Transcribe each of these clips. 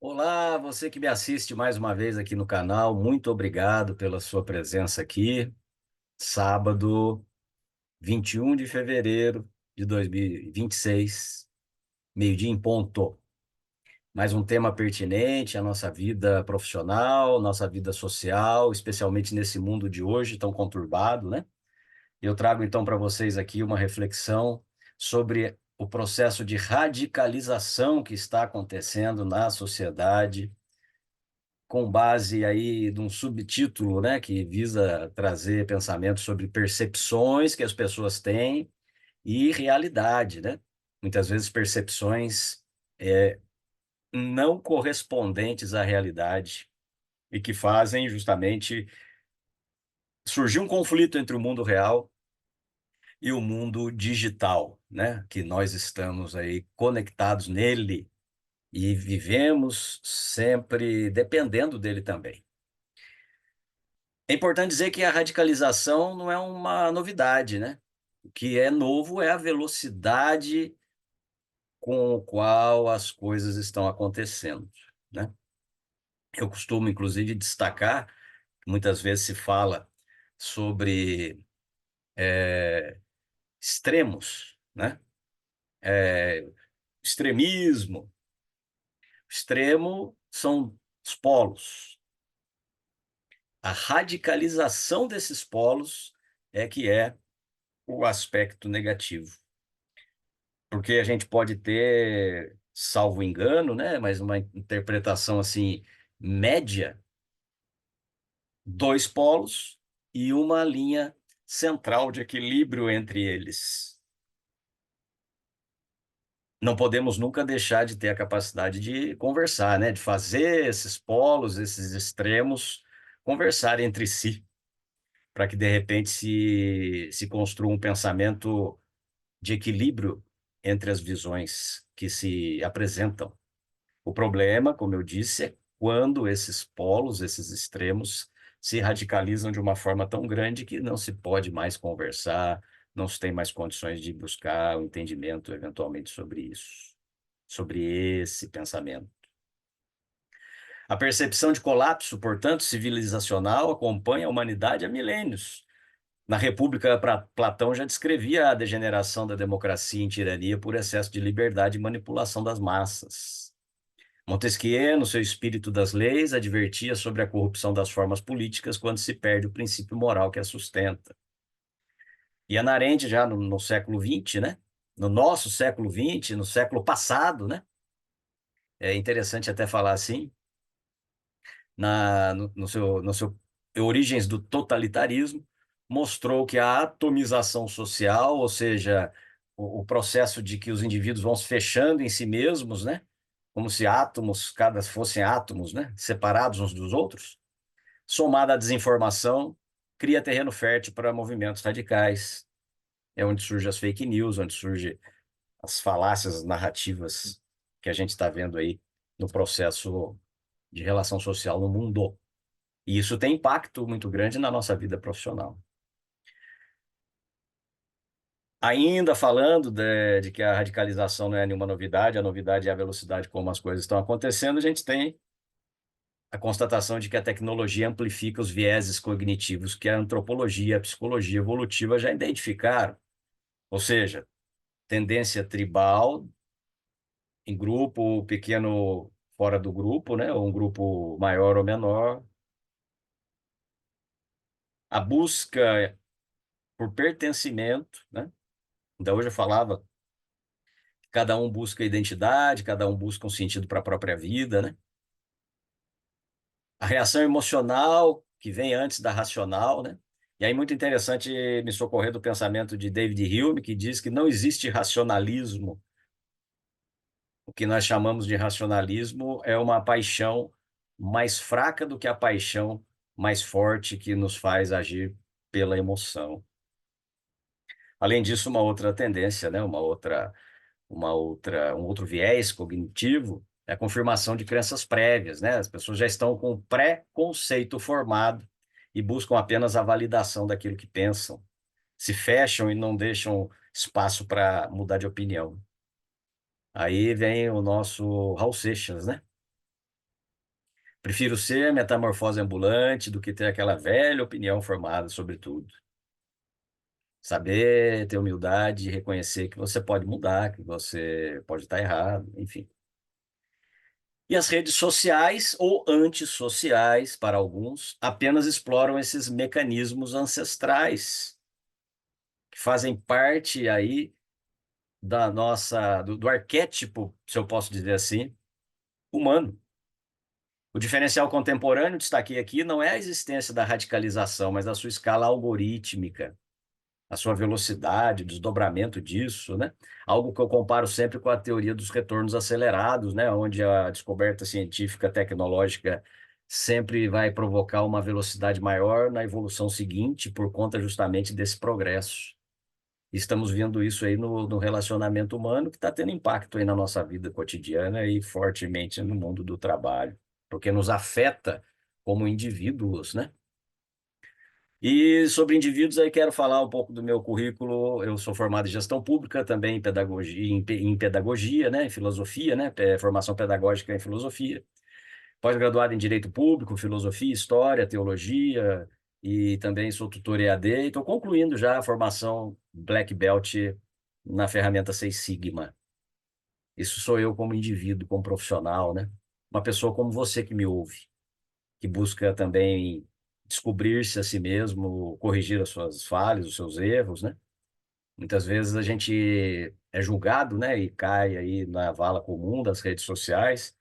Olá, você que me assiste mais uma vez aqui no canal, muito obrigado pela sua presença aqui. Sábado, 21 de fevereiro de 2026, meio-dia em ponto. Mais um tema pertinente à nossa vida profissional, nossa vida social, especialmente nesse mundo de hoje tão conturbado, né? Eu trago então para vocês aqui uma reflexão sobre o processo de radicalização que está acontecendo na sociedade com base aí num subtítulo, né, que visa trazer pensamentos sobre percepções que as pessoas têm e realidade, né? Muitas vezes percepções não correspondentes à realidade e que fazem justamente surgir um conflito entre o mundo real e o mundo digital, né? Que nós estamos aí conectados nele e vivemos sempre dependendo dele também. É importante dizer que a radicalização não é uma novidade, né? O que é novo é a velocidade com a qual as coisas estão acontecendo, né? Eu costumo, inclusive, destacar, muitas vezes se fala sobre extremos, né? É, extremismo. Extremo são os polos. A radicalização desses polos é que é o aspecto negativo. Porque a gente pode ter, salvo engano, né, mas uma interpretação assim média, dois polos e uma linha central de equilíbrio entre eles. Não podemos nunca deixar de ter a capacidade de conversar, né, de fazer esses polos, esses extremos conversar entre si, para que de repente se construa um pensamento de equilíbrio entre as visões que se apresentam. O problema, como eu disse, é quando esses polos, esses extremos, se radicalizam de uma forma tão grande que não se pode mais conversar, não se tem mais condições de buscar o entendimento, eventualmente, sobre isso, sobre esse pensamento. A percepção de colapso, portanto, civilizacional acompanha a humanidade há milênios. Na República, Platão já descrevia a degeneração da democracia em tirania por excesso de liberdade e manipulação das massas. Montesquieu, no seu Espírito das Leis, advertia sobre a corrupção das formas políticas quando se perde o princípio moral que as sustenta. E Hannah Arendt, já no século XX, né? No nosso século XX, no século passado, né? É interessante até falar assim, no seu Origens do Totalitarismo, mostrou que a atomização social, ou seja, o processo de que os indivíduos vão se fechando em si mesmos, né? Como se átomos, cada fossem átomos, né? Separados uns dos outros, somada à desinformação, cria terreno fértil para movimentos radicais. É onde surgem as fake news, onde surgem as falácias narrativas que a gente está vendo aí no processo de relação social no mundo. E isso tem impacto muito grande na nossa vida profissional. Ainda falando de que a radicalização não é nenhuma novidade, a novidade é a velocidade como as coisas estão acontecendo, a gente tem a constatação de que a tecnologia amplifica os vieses cognitivos que a antropologia e a psicologia evolutiva já identificaram. Ou seja, tendência tribal em grupo, pequeno fora do grupo, né? Ou um grupo maior ou menor. A busca por pertencimento, né? Então, hoje eu falava, cada um busca identidade, cada um busca um sentido para a própria vida, né? A reação emocional que vem antes da racional, né? E aí, muito interessante me socorrer do pensamento de David Hume, que diz que não existe racionalismo. O que nós chamamos de racionalismo é uma paixão mais fraca do que a paixão mais forte que nos faz agir pela emoção. Além disso, uma outra tendência, né? Um outro viés cognitivo é a confirmação de crenças prévias, né? As pessoas já estão com um pré-conceito formado e buscam apenas a validação daquilo que pensam, se fecham e não deixam espaço para mudar de opinião. Aí vem o nosso Raul Seixas, né? Prefiro ser metamorfose ambulante do que ter aquela velha opinião formada sobre tudo. Saber ter humildade e reconhecer que você pode mudar, que você pode estar errado, enfim. E as redes sociais ou antissociais, para alguns, apenas exploram esses mecanismos ancestrais que fazem parte aí da do arquétipo, se eu posso dizer assim, humano. O diferencial contemporâneo, destaquei aqui, não é a existência da radicalização, mas da sua escala algorítmica, a sua velocidade, o desdobramento disso, né? Algo que eu comparo sempre com a teoria dos retornos acelerados, né? Onde a descoberta científica tecnológica sempre vai provocar uma velocidade maior na evolução seguinte por conta justamente desse progresso. Estamos vendo isso aí no relacionamento humano, que está tendo impacto aí na nossa vida cotidiana e fortemente no mundo do trabalho, porque nos afeta como indivíduos, né? E sobre indivíduos, aí quero falar um pouco do meu currículo. Eu sou formado em gestão pública, também em pedagogia, em pedagogia, né? Em filosofia, né? Formação pedagógica em filosofia. Pós-graduado em direito público, filosofia, história, teologia, e também sou tutor EAD. E estou concluindo já a formação Black Belt na ferramenta Seis Sigma. Isso sou eu como indivíduo, como profissional, né? Uma pessoa como você que me ouve, que busca também descobrir-se a si mesmo, corrigir as suas falhas, os seus erros, né? Muitas vezes a gente é julgado, né, e cai aí na vala comum das redes sociais,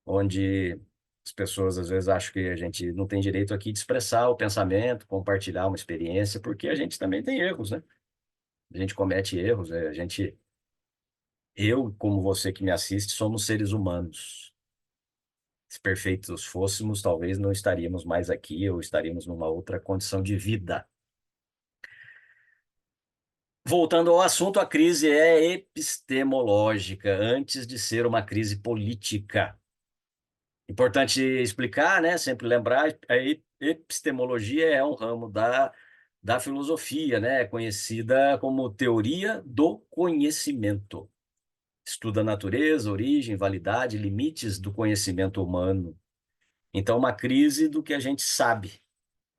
onde as pessoas às vezes acham que a gente não tem direito aqui de expressar o pensamento, compartilhar uma experiência, porque a gente também tem erros, né? A gente comete erros, eu, como você que me assiste, somos seres humanos. Se perfeitos fôssemos, talvez não estaríamos mais aqui ou estaríamos numa outra condição de vida. Voltando ao assunto, a crise é epistemológica, antes de ser uma crise política. Importante explicar, né? Sempre lembrar, a epistemologia é um ramo da filosofia, né? Conhecida como teoria do conhecimento. Estuda a natureza, origem, validade, limites do conhecimento humano. Então, uma crise do que a gente sabe,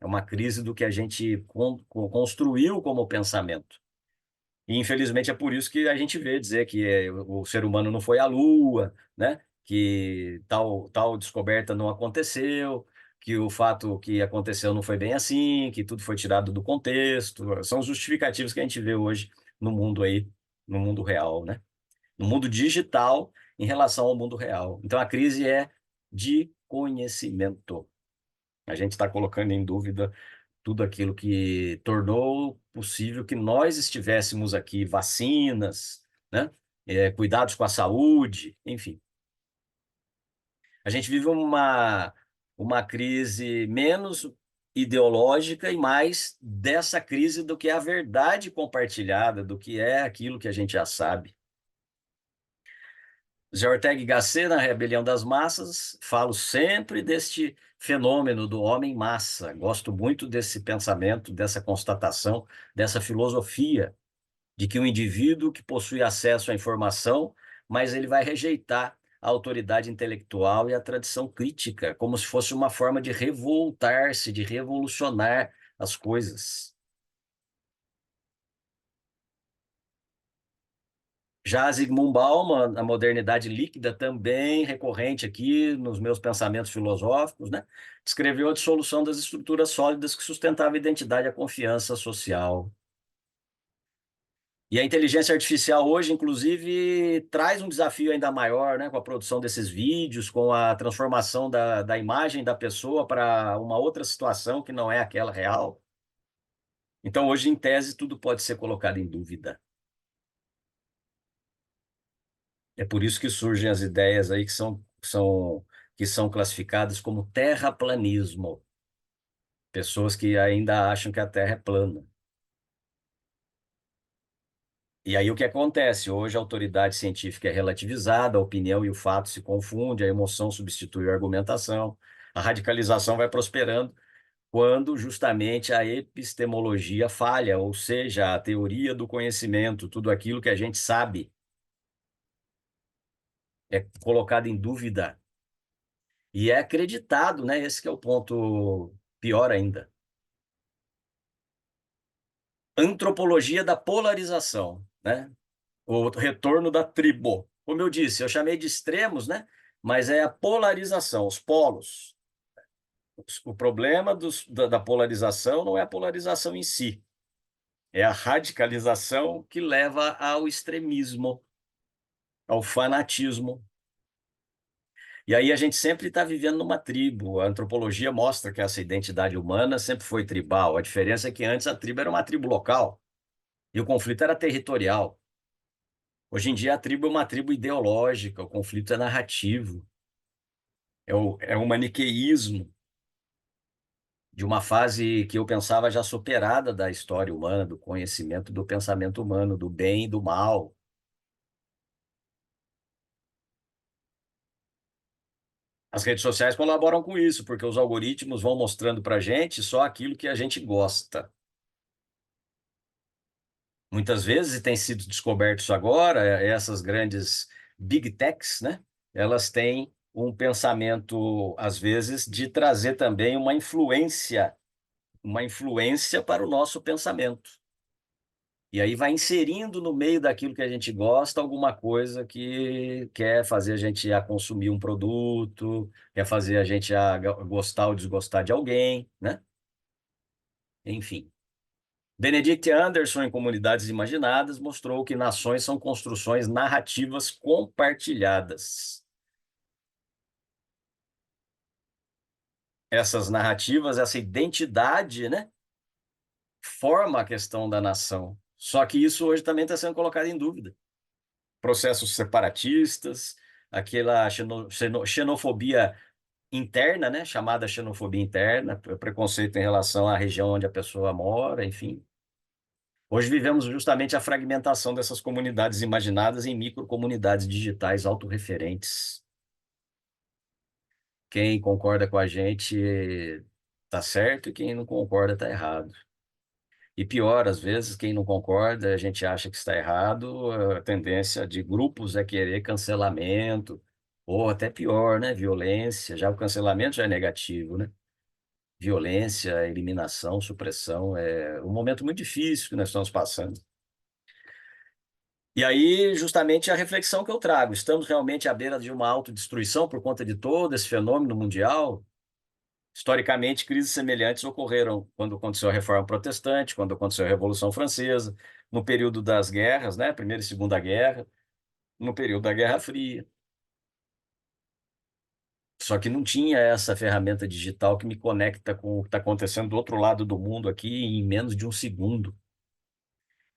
é uma crise do que a gente construiu como pensamento. E, infelizmente, é por isso que a gente vê dizer que o ser humano não foi à Lua, né? Que tal descoberta não aconteceu, que o fato que aconteceu não foi bem assim, que tudo foi tirado do contexto. São os justificativos que a gente vê hoje no mundo aí, no mundo real, né? No mundo digital em relação ao mundo real. Então, a crise é de conhecimento. A gente está colocando em dúvida tudo aquilo que tornou possível que nós estivéssemos aqui, vacinas, né? Cuidados com a saúde, enfim. A gente vive uma crise menos ideológica e mais dessa crise do que é a verdade compartilhada, do que é aquilo que a gente já sabe. Zé Ortega y Gasset, na Rebelião das Massas, falo sempre deste fenômeno do homem massa. Gosto muito desse pensamento, dessa constatação, dessa filosofia de que o indivíduo que possui acesso à informação, mas ele vai rejeitar a autoridade intelectual e a tradição crítica, como se fosse uma forma de revoltar-se, de revolucionar as coisas. Já Zygmunt Bauman, a modernidade líquida, também recorrente aqui nos meus pensamentos filosóficos, né? Descreveu a dissolução das estruturas sólidas que sustentavam a identidade e a confiança social. E a inteligência artificial hoje, inclusive, traz um desafio ainda maior, né? Com a produção desses vídeos, com a transformação da imagem da pessoa para uma outra situação que não é aquela real. Então, hoje, em tese, tudo pode ser colocado em dúvida. É por isso que surgem as ideias aí que são classificadas como terraplanismo. Pessoas que ainda acham que a Terra é plana. E aí o que acontece? Hoje a autoridade científica é relativizada, a opinião e o fato se confundem, a emoção substitui a argumentação, a radicalização vai prosperando quando justamente a epistemologia falha, ou seja, a teoria do conhecimento, tudo aquilo que a gente sabe é colocado em dúvida. E é acreditado, né? Esse que é o ponto pior ainda. Antropologia da polarização, né? O retorno da tribo. Como eu disse, eu chamei de extremos, né? Mas é a polarização, os polos. O problema da polarização não é a polarização em si, é a radicalização que leva ao extremismo, ao fanatismo. E aí a gente sempre está vivendo numa tribo. A antropologia mostra que essa identidade humana sempre foi tribal. A diferença é que antes a tribo era uma tribo local e o conflito era territorial. Hoje em dia a tribo é uma tribo ideológica, o conflito é narrativo, é um maniqueísmo de uma fase que eu pensava já superada da história humana, do conhecimento, do pensamento humano, do bem e do mal. As redes sociais colaboram com isso, porque os algoritmos vão mostrando para a gente só aquilo que a gente gosta. Muitas vezes, e tem sido descoberto isso agora, essas grandes big techs, né? Elas têm um pensamento, às vezes, de trazer também uma influência para o nosso pensamento. E aí vai inserindo no meio daquilo que a gente gosta alguma coisa que quer fazer a gente a consumir um produto, quer fazer a gente a gostar ou desgostar de alguém, né? Enfim. Benedict Anderson, em Comunidades Imaginadas, mostrou que nações são construções narrativas compartilhadas. Essas narrativas, essa identidade, né, forma a questão da nação. Só que isso hoje também está sendo colocado em dúvida. Processos separatistas, aquela xenofobia interna, né, chamada xenofobia interna, preconceito em relação à região onde a pessoa mora, enfim. Hoje vivemos justamente a fragmentação dessas comunidades imaginadas em microcomunidades digitais autorreferentes. Quem concorda com a gente está certo e quem não concorda está errado. E pior, às vezes, quem não concorda, a gente acha que está errado, a tendência de grupos é querer cancelamento, ou até pior, né? Violência. Já o cancelamento já é negativo, né? Violência, eliminação, supressão, é um momento muito difícil que nós estamos passando. E aí, justamente a reflexão que eu trago, estamos realmente à beira de uma autodestruição por conta de todo esse fenômeno mundial? Historicamente, crises semelhantes ocorreram quando aconteceu a Reforma Protestante, quando aconteceu a Revolução Francesa, no período das guerras, né, Primeira e Segunda Guerra, no período da Guerra Fria. Só que não tinha essa ferramenta digital que me conecta com o que está acontecendo do outro lado do mundo aqui em menos de um segundo,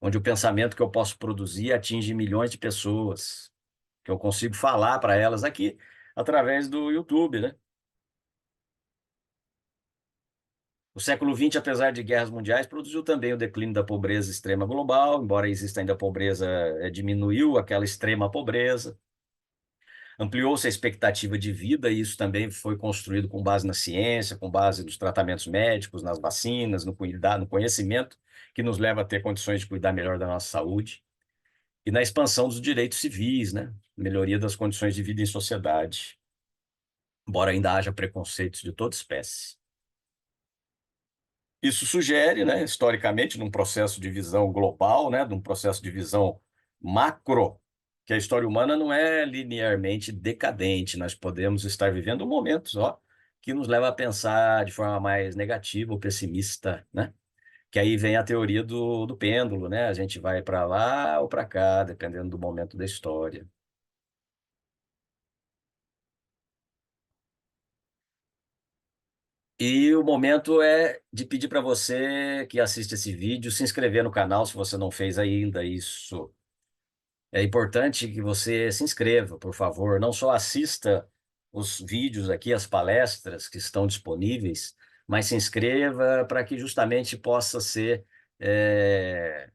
onde o pensamento que eu posso produzir atinge milhões de pessoas, que eu consigo falar para elas aqui através do YouTube, né? O século XX, apesar de guerras mundiais, produziu também o declínio da pobreza extrema global, embora exista ainda a pobreza, diminuiu aquela extrema pobreza. Ampliou-se a expectativa de vida, e isso também foi construído com base na ciência, com base nos tratamentos médicos, nas vacinas, no cuidado, no conhecimento, que nos leva a ter condições de cuidar melhor da nossa saúde, e na expansão dos direitos civis, né? Melhoria das condições de vida em sociedade, embora ainda haja preconceitos de toda espécie. Isso sugere, né, historicamente, num processo de visão global, né, num processo de visão macro, que a história humana não é linearmente decadente. Nós podemos estar vivendo momentos, ó, que nos leva a pensar de forma mais negativa ou pessimista, né? Que aí vem a teoria do pêndulo, né? A gente vai para lá ou para cá, dependendo do momento da história. E o momento é de pedir para você que assiste esse vídeo se inscrever no canal se você não fez ainda isso. É importante que você se inscreva, por favor. Não só assista os vídeos aqui, as palestras que estão disponíveis, mas se inscreva para que justamente possa ser é,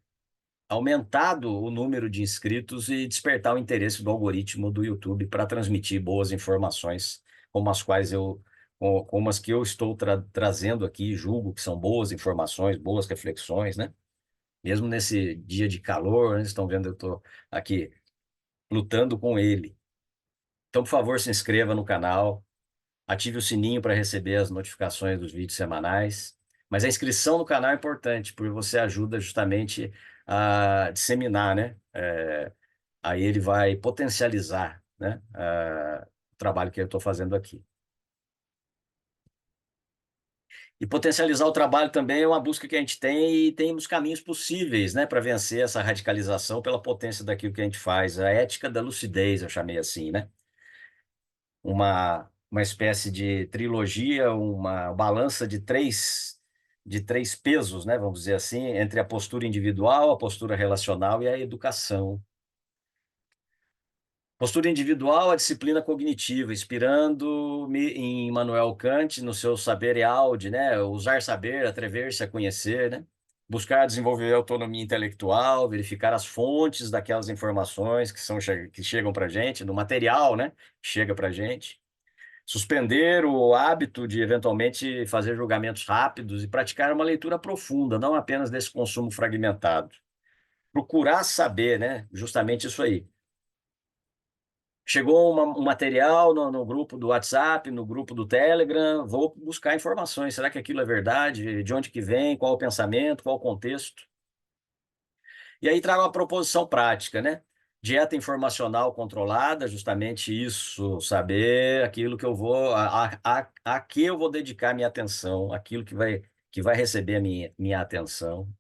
aumentado o número de inscritos e despertar o interesse do algoritmo do YouTube para transmitir boas informações, como as que eu estou trazendo aqui, julgo que são boas informações, boas reflexões, né? Mesmo nesse dia de calor, né? Vocês estão vendo, eu estou aqui lutando com ele. Então, por favor, se inscreva no canal, Ative o sininho para receber as notificações dos vídeos semanais. Mas a inscrição no canal é importante, porque você ajuda justamente a disseminar, né? Aí ele vai potencializar, né? O trabalho que eu estou fazendo aqui. E potencializar o trabalho também é uma busca que a gente tem e tem os caminhos possíveis, né, para vencer essa radicalização pela potência daquilo que a gente faz. A ética da lucidez, eu chamei assim, né? Uma espécie de trilogia, uma balança de três pesos, né, vamos dizer assim, entre a postura individual, a postura relacional e a educação. Postura individual, a disciplina cognitiva, inspirando-me em Immanuel Kant, no seu Saber e Aude, né? Usar saber, atrever-se a conhecer, né? Buscar desenvolver autonomia intelectual, verificar as fontes daquelas informações que chegam para a gente, no material, né? Que chega para a gente. Suspender o hábito de, eventualmente, fazer julgamentos rápidos e praticar uma leitura profunda, não apenas desse consumo fragmentado. Procurar saber, né? Justamente isso aí. Chegou um material no grupo do WhatsApp, no grupo do Telegram, vou buscar informações. Será que aquilo é verdade? De onde que vem? Qual o pensamento? Qual o contexto? E aí trago uma proposição prática, né? Dieta informacional controlada, justamente isso, saber aquilo que eu vou, a que eu vou dedicar minha atenção, aquilo que vai receber a minha atenção.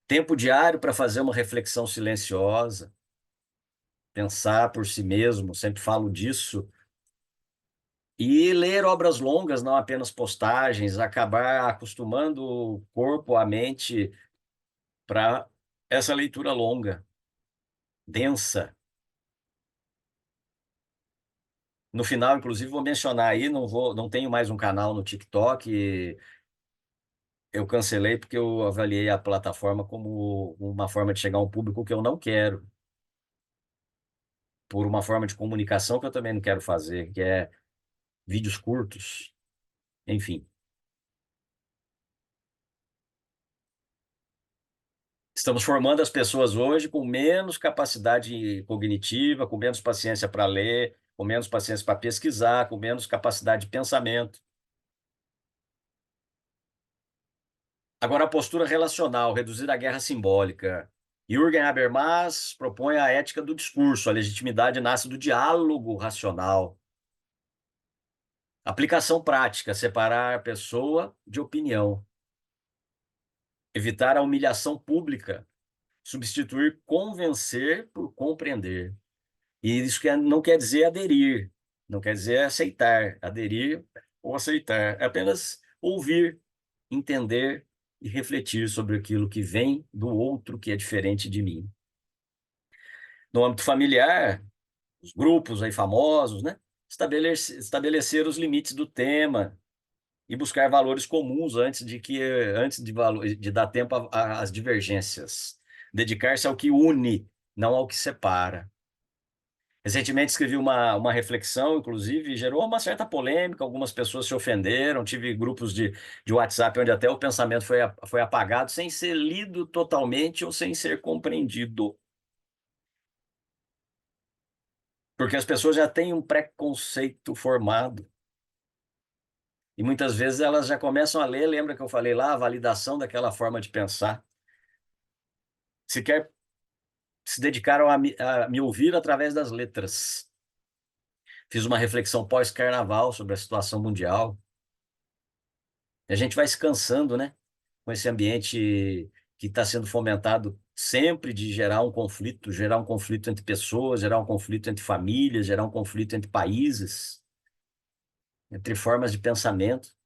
Tempo diário para fazer uma reflexão silenciosa, pensar por si mesmo, sempre falo disso. E ler obras longas, não apenas postagens, acabar acostumando o corpo, a mente para essa leitura longa, densa. No final, inclusive, vou mencionar aí, não tenho mais um canal no TikTok, eu cancelei porque eu avaliei a plataforma como uma forma de chegar a um público que eu não quero, por uma forma de comunicação que eu também não quero fazer, que é vídeos curtos, enfim. Estamos formando as pessoas hoje com menos capacidade cognitiva, com menos paciência para ler, com menos paciência para pesquisar, com menos capacidade de pensamento. Agora, a postura relacional, reduzir a guerra simbólica. Jürgen Habermas propõe a ética do discurso. A legitimidade nasce do diálogo racional. Aplicação prática, separar pessoa de opinião. Evitar a humilhação pública. Substituir convencer por compreender. E isso não quer dizer aderir, não quer dizer aceitar, aderir ou aceitar. É apenas ouvir, entender e refletir sobre aquilo que vem do outro que é diferente de mim. No âmbito familiar, os grupos aí famosos, né? Estabelecer os limites do tema e buscar valores comuns antes de dar tempo às divergências. Dedicar-se ao que une, não ao que separa. Recentemente escrevi uma reflexão, inclusive, e gerou uma certa polêmica, algumas pessoas se ofenderam, tive grupos de WhatsApp onde até o pensamento foi apagado sem ser lido totalmente ou sem ser compreendido. Porque as pessoas já têm um preconceito formado. E muitas vezes elas já começam a ler, lembra que eu falei lá, a validação daquela forma de pensar. Sequer se dedicaram a me ouvir através das letras. Fiz uma reflexão pós-carnaval sobre a situação mundial. A gente vai se cansando, né? Com esse ambiente que está sendo fomentado sempre de gerar um conflito entre pessoas, gerar um conflito entre famílias, gerar um conflito entre países, entre formas de pensamento.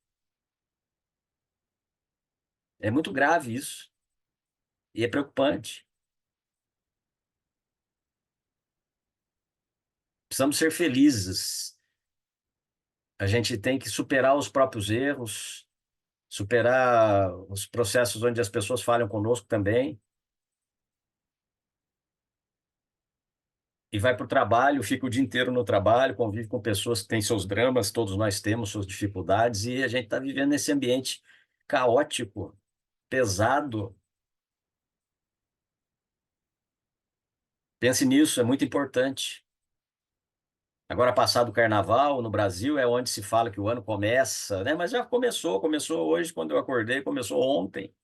É muito grave isso e é preocupante. Precisamos ser felizes. A gente tem que superar os próprios erros, superar os processos onde as pessoas falham conosco também. E vai para o trabalho, fica o dia inteiro no trabalho, convive com pessoas que têm seus dramas, todos nós temos suas dificuldades, e a gente está vivendo nesse ambiente caótico, pesado. Pense nisso, é muito importante. Agora, passado o carnaval, no Brasil, é onde se fala que o ano começa, né? Mas já começou hoje, quando eu acordei, começou ontem.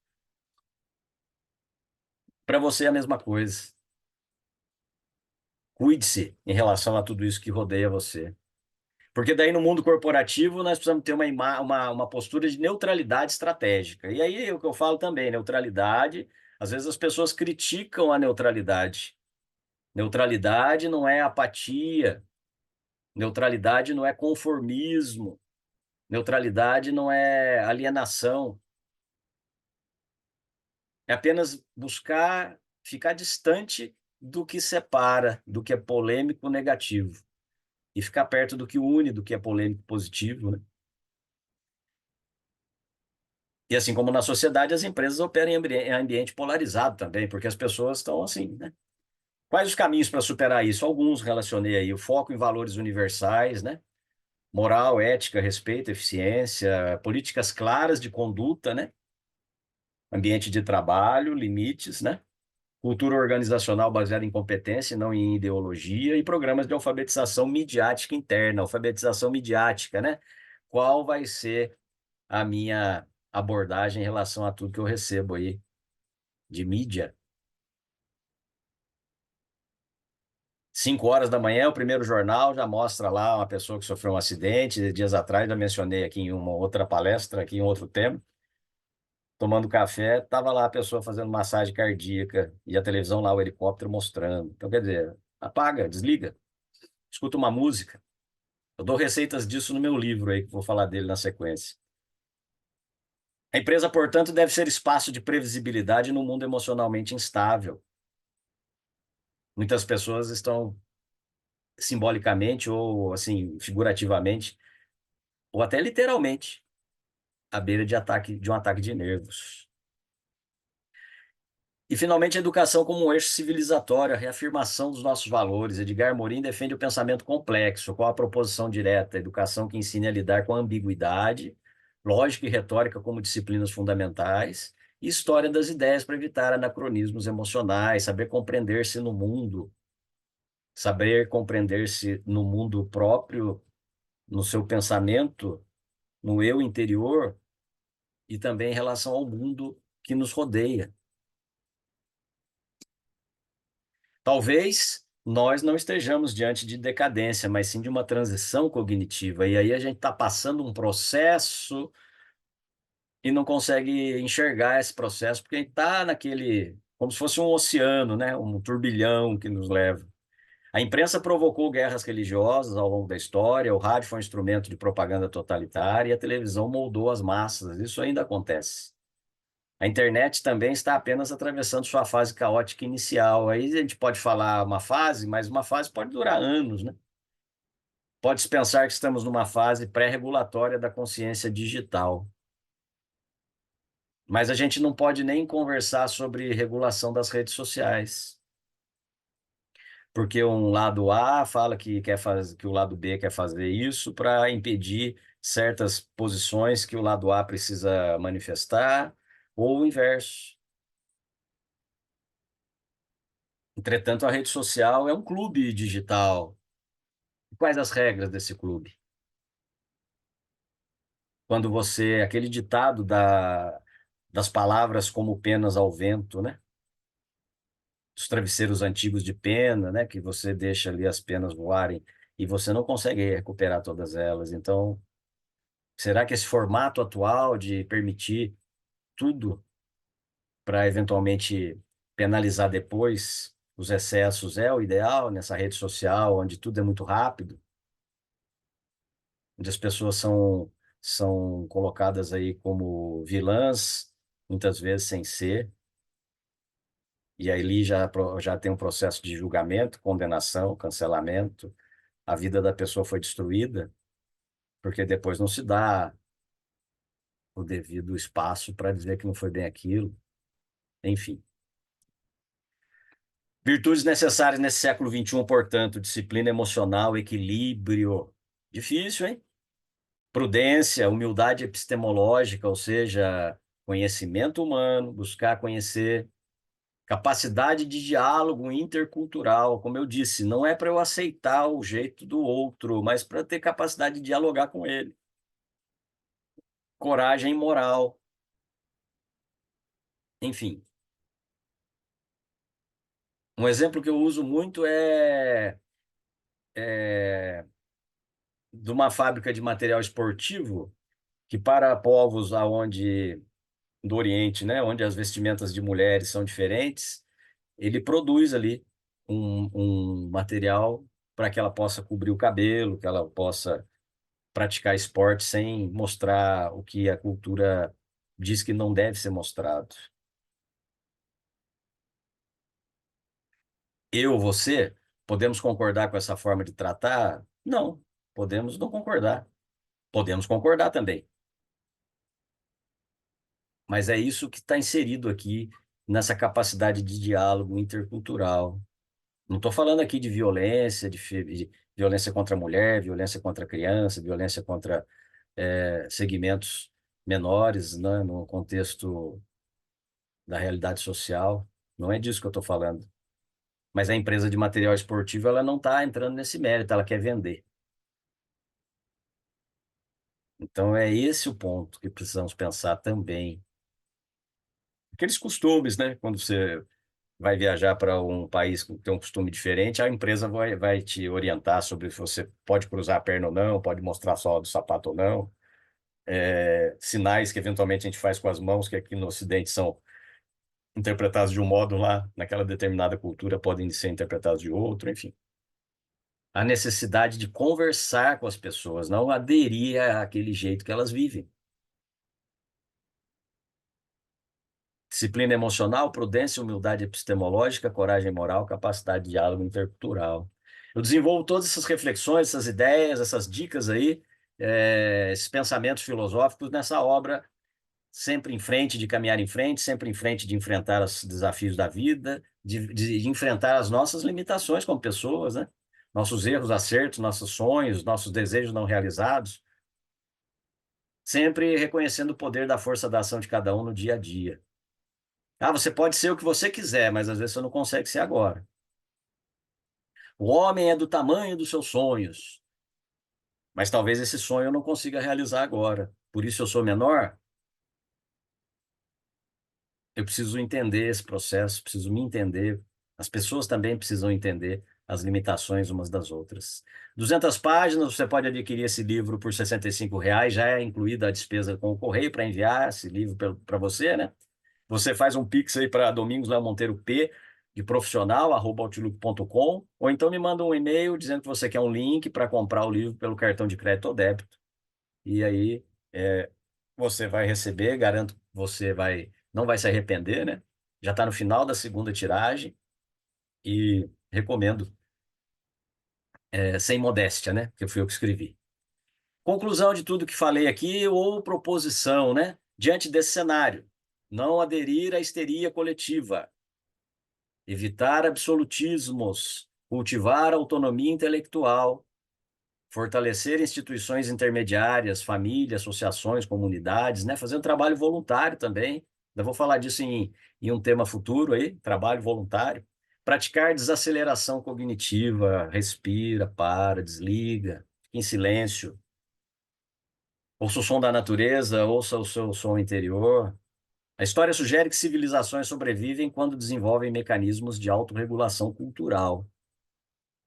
Para você é a mesma coisa. Cuide-se em relação a tudo isso que rodeia você. Porque daí no mundo corporativo nós precisamos ter uma postura de neutralidade estratégica. E aí é o que eu falo também, neutralidade, às vezes as pessoas criticam a neutralidade. Neutralidade não é apatia, neutralidade não é conformismo, neutralidade não é alienação. É apenas buscar ficar distante do que separa, do que é polêmico negativo, e ficar perto do que une, do que é polêmico positivo, né? E assim como na sociedade, as empresas operam em ambiente polarizado também, porque as pessoas estão assim, né? Quais os caminhos para superar isso? Alguns relacionei aí, o foco em valores universais, né? Moral, ética, respeito, eficiência, políticas claras de conduta, né? Ambiente de trabalho, limites, né? Cultura organizacional baseada em competência, não em ideologia, e programas de alfabetização midiática interna, alfabetização midiática, né? Qual vai ser a minha abordagem em relação a tudo que eu recebo aí de mídia? 5 horas da manhã, o primeiro jornal já mostra lá uma pessoa que sofreu um acidente. Dias atrás, já mencionei aqui em uma outra palestra, aqui em outro tema, tomando café, estava lá a pessoa fazendo massagem cardíaca e a televisão lá, o helicóptero mostrando. Então, quer dizer, apaga, desliga, escuta uma música. Eu dou receitas disso no meu livro aí, que vou falar dele na sequência. A empresa, portanto, deve ser espaço de previsibilidade no mundo emocionalmente instável. Muitas pessoas estão simbolicamente ou assim figurativamente ou até literalmente à beira de um ataque de nervos. E finalmente a educação como um eixo civilizatório, a reafirmação dos nossos valores. Edgar Morin defende o pensamento complexo, qual a proposição direta, a educação que ensine a lidar com a ambiguidade, lógica e retórica como disciplinas fundamentais, e história das ideias para evitar anacronismos emocionais, saber compreender-se no mundo próprio, no seu pensamento, no eu interior e também em relação ao mundo que nos rodeia. Talvez nós não estejamos diante de decadência, mas sim de uma transição cognitiva. E aí a gente está passando um processo e não consegue enxergar esse processo, porque a gente está naquele, como se fosse um oceano, né? Um turbilhão que nos leva. A imprensa provocou guerras religiosas ao longo da história, o rádio foi um instrumento de propaganda totalitária e a televisão moldou as massas. Isso ainda acontece. A internet também está apenas atravessando sua fase caótica inicial. Aí a gente pode falar uma fase, mas uma fase pode durar anos, né? Pode-se pensar que estamos numa fase pré-regulatória da consciência digital. Mas a gente não pode nem conversar sobre regulação das redes sociais, porque um lado A fala que quer fazer, que o lado B quer fazer isso para impedir certas posições que o lado A precisa manifestar, ou o inverso. Entretanto, a rede social é um clube digital. Quais as regras desse clube? Quando você, aquele ditado das palavras como penas ao vento, né? Dos travesseiros antigos de pena, né? Que você deixa ali as penas voarem e você não consegue recuperar todas elas. Então, será que esse formato atual de permitir tudo para eventualmente penalizar depois os excessos é o ideal nessa rede social, onde tudo é muito rápido, onde as pessoas são colocadas aí como vilãs, muitas vezes sem ser, e aí ali já tem um processo de julgamento, condenação, cancelamento, a vida da pessoa foi destruída, porque depois não se dá o devido espaço para dizer que não foi bem aquilo, enfim. Virtudes necessárias nesse século XXI, portanto, disciplina emocional, equilíbrio. Difícil, hein? Prudência, humildade epistemológica, ou seja, conhecimento humano, buscar conhecer, Capacidade de diálogo intercultural, como eu disse, não é para eu aceitar o jeito do outro, mas para ter capacidade de dialogar com ele. Coragem moral, enfim. Um exemplo que eu uso muito é de uma fábrica de material esportivo que para povos aonde do Oriente, né, onde as vestimentas de mulheres são diferentes, ele produz ali um material para que ela possa cobrir o cabelo, que ela possa praticar esporte sem mostrar o que a cultura diz que não deve ser mostrado. Eu, você, podemos concordar com essa forma de tratar? Não, podemos não concordar. Podemos concordar também, mas é isso que está inserido aqui nessa capacidade de diálogo intercultural. Não estou falando aqui de violência, de violência contra a mulher, violência contra a criança, violência contra segmentos menores, né, no contexto da realidade social. Não é disso que eu estou falando. Mas a empresa de material esportivo, ela não está entrando nesse mérito, ela quer vender. Então é esse o ponto que precisamos pensar também. Aqueles costumes, né? Quando você vai viajar para um país que tem um costume diferente, a empresa vai te orientar sobre se você pode cruzar a perna ou não, pode mostrar a sola do sapato ou não. Sinais que eventualmente a gente faz com as mãos, que aqui no Ocidente são interpretados de um modo, lá naquela determinada cultura podem ser interpretados de outro, enfim. A necessidade de conversar com as pessoas, não aderir àquele jeito que elas vivem. Disciplina emocional, prudência, humildade epistemológica, coragem moral, capacidade de diálogo intercultural. Eu desenvolvo todas essas reflexões, essas ideias, essas dicas aí, esses pensamentos filosóficos nessa obra, sempre em frente, de caminhar em frente, sempre em frente de enfrentar os desafios da vida, de enfrentar as nossas limitações como pessoas, né? Nossos erros, acertos, nossos sonhos, nossos desejos não realizados, sempre reconhecendo o poder da força da ação de cada um no dia a dia. Ah, você pode ser o que você quiser, mas às vezes você não consegue ser agora. O homem é do tamanho dos seus sonhos, mas talvez esse sonho eu não consiga realizar agora. Por isso eu sou menor. Eu preciso entender esse processo, preciso me entender. As pessoas também precisam entender as limitações umas das outras. 200 páginas, você pode adquirir esse livro por R$ 65, já é incluída a despesa com o correio para enviar esse livro para você, né? Você faz um pix aí para Domingos Léo Monteiro P, de profissional, @outlook.com, ou então me manda um e-mail dizendo que você quer um link para comprar o livro pelo cartão de crédito ou débito. E aí você vai receber, garanto que você não vai se arrepender, né? Já está no final da segunda tiragem e recomendo, sem modéstia, né? Porque fui eu que escrevi. Conclusão de tudo que falei aqui, ou proposição, né? Diante desse cenário, não aderir à histeria coletiva, evitar absolutismos, cultivar autonomia intelectual, fortalecer instituições intermediárias, famílias, associações, comunidades, né? Fazer um trabalho voluntário também. Eu vou falar disso em um tema futuro aí, trabalho voluntário. Praticar desaceleração cognitiva, respira, para, desliga, fica em silêncio. Ouça o som da natureza, ouça o seu som interior. A história sugere que civilizações sobrevivem quando desenvolvem mecanismos de autorregulação cultural.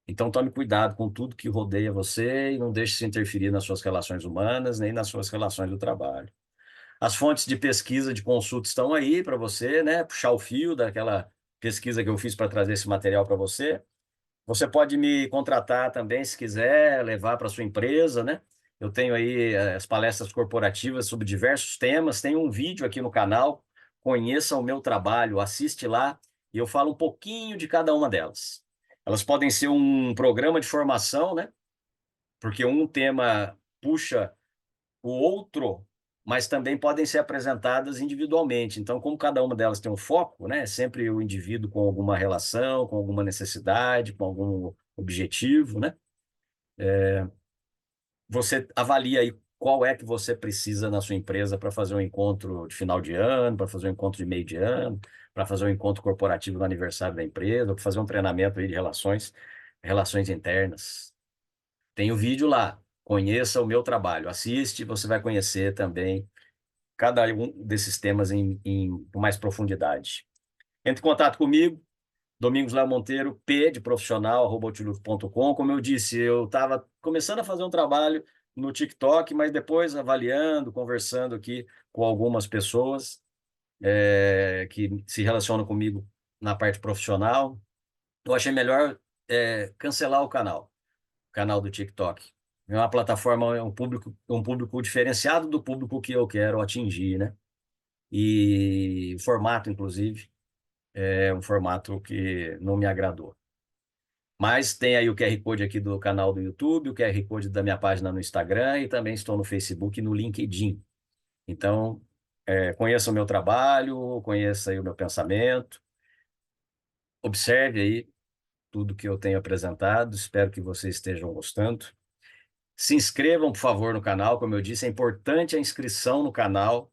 Então tome cuidado com tudo que rodeia você e não deixe se interferir nas suas relações humanas, nem nas suas relações do trabalho. As fontes de pesquisa, de consulta estão aí para você, né? Puxar o fio daquela pesquisa que eu fiz para trazer esse material para você. Você pode me contratar também, se quiser, levar para sua empresa, né? Eu tenho aí as palestras corporativas sobre diversos temas. Tem um vídeo aqui no canal. Conheça o meu trabalho, assiste lá e eu falo um pouquinho de cada uma delas. Elas podem ser um programa de formação, né? Porque um tema puxa o outro, mas também podem ser apresentadas individualmente. Então, como cada uma delas tem um foco, né? Sempre o indivíduo com alguma relação, com alguma necessidade, com algum objetivo, né? Você avalia aí qual é que você precisa na sua empresa para fazer um encontro de final de ano, para fazer um encontro de meio de ano, para fazer um encontro corporativo no aniversário da empresa, ou para fazer um treinamento aí de relações internas. Tem o vídeo lá. Conheça o meu trabalho. Assiste, você vai conhecer também cada um desses temas com mais profundidade. Entre em contato comigo, Domingos Léo Monteiro, P de profissional, @outlook.com. Como eu disse, eu estava começando a fazer um trabalho no TikTok, mas depois avaliando, conversando aqui com algumas pessoas que se relacionam comigo na parte profissional, eu achei melhor cancelar o canal do TikTok. É uma plataforma, é um público diferenciado do público que eu quero atingir, né? E o formato, inclusive, é um formato que não me agradou. Mas tem aí o QR Code aqui do canal do YouTube, o QR Code da minha página no Instagram e também estou no Facebook e no LinkedIn. Então, conheça o meu trabalho, conheça aí o meu pensamento, observe aí tudo que eu tenho apresentado, espero que vocês estejam gostando. Se inscrevam, por favor, no canal, como eu disse, é importante a inscrição no canal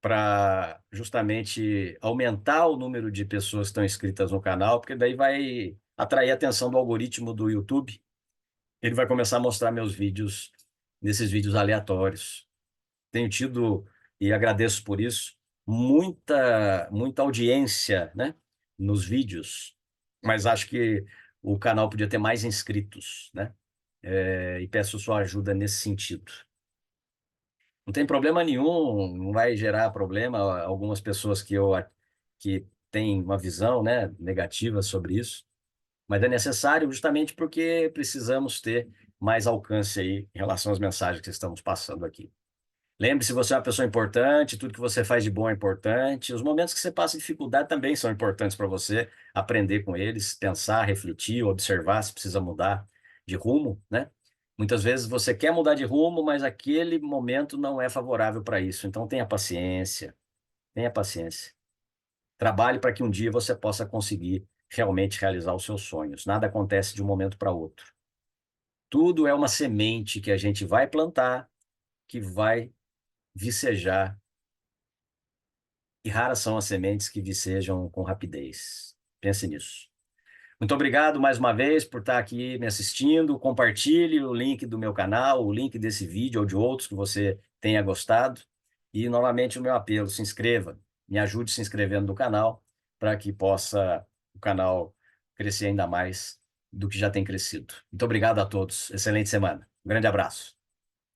para justamente aumentar o número de pessoas que estão inscritas no canal, porque daí vai atrair a atenção do algoritmo do YouTube. Ele vai começar a mostrar meus vídeos nesses vídeos aleatórios. Tenho tido, e agradeço por isso, muita audiência, né, nos vídeos, mas acho que o canal podia ter mais inscritos, né? E peço sua ajuda nesse sentido. Não tem problema nenhum, não vai gerar problema. Algumas pessoas que têm uma visão, né, negativa sobre isso, mas é necessário justamente porque precisamos ter mais alcance aí em relação às mensagens que estamos passando aqui. Lembre-se, você é uma pessoa importante, tudo que você faz de bom é importante. Os momentos que você passa dificuldade também são importantes para você aprender com eles, pensar, refletir, observar se precisa mudar de rumo, né? Muitas vezes você quer mudar de rumo, mas aquele momento não é favorável para isso. Então tenha paciência, tenha paciência. Trabalhe para que um dia você possa conseguir realmente realizar os seus sonhos. Nada acontece de um momento para outro. Tudo é uma semente que a gente vai plantar, que vai vicejar, e raras são as sementes que vicejam com rapidez. Pense nisso. Muito obrigado mais uma vez por estar aqui me assistindo. Compartilhe o link do meu canal, o link desse vídeo ou de outros que você tenha gostado. E novamente o meu apelo, se inscreva, me ajude se inscrevendo no canal para que possa o canal crescer ainda mais do que já tem crescido. Muito obrigado a todos. Excelente semana. Um grande abraço.